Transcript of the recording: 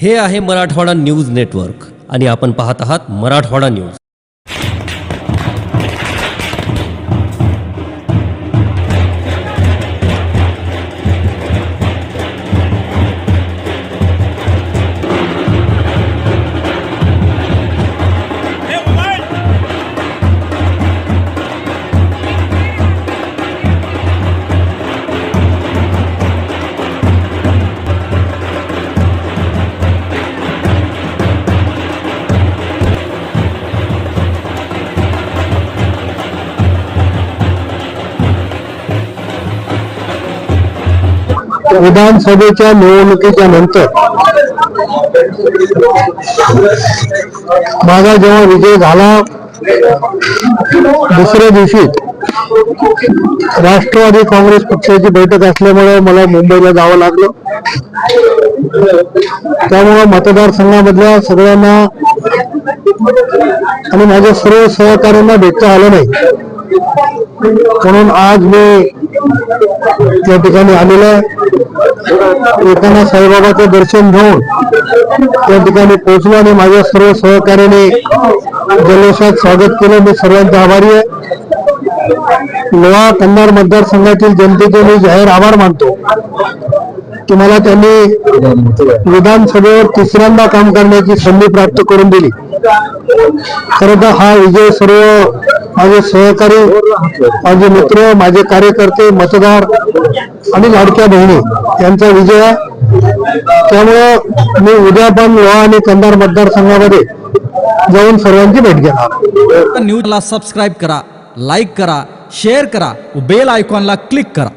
हे आहे Marathwada news network आणि आपण पाहत आहात मराठवाडा न्यूज। विधानसभेच्या निवडणुकीच्या नंतर माझा जेव्हा विजय झाला दुसऱ्या दिवशी राष्ट्रवादी काँग्रेस पक्षाची बैठक असल्यामुळे मला मुंबईला जावं लागलं। त्यामुळे मतदारसंघामधल्या सगळ्यांना आणि माझ्या सर्व सहकार्यांना भेटता आलं नाही, म्हणून आज मी त्या ठिकाणी आलेलो आहे। येताना साईबाबाचं दर्शन घेऊन त्या ठिकाणी पोहोचलो आणि माझ्या सर्व सहकार्याने जल्लोषात स्वागत केलं। मी सर्वांचा आभारी आहे। लोहा कंधार मतदारसंघातील जनतेचे मी जाहीर आभार मानतो की मला त्यांनी विधानसभेवर तिसऱ्यांदा काम करण्याची संधी प्राप्त करून दिली। खरं तर हा विजय सर्व माझे सहकारी, माझे मित्र, माझे कार्यकर्ते, मतदार आणि लाडक्या बहिणी यांचा विजय आहे। त्यामुळे मी उद्या पण लोहा आणि कंधार मतदारसंघामध्ये जाऊन सर्वांची भेट घेणार। न्यूजला सबस्क्राइब करा, लाईक करा, शेअर करा, बेल आयकॉनला क्लिक करा।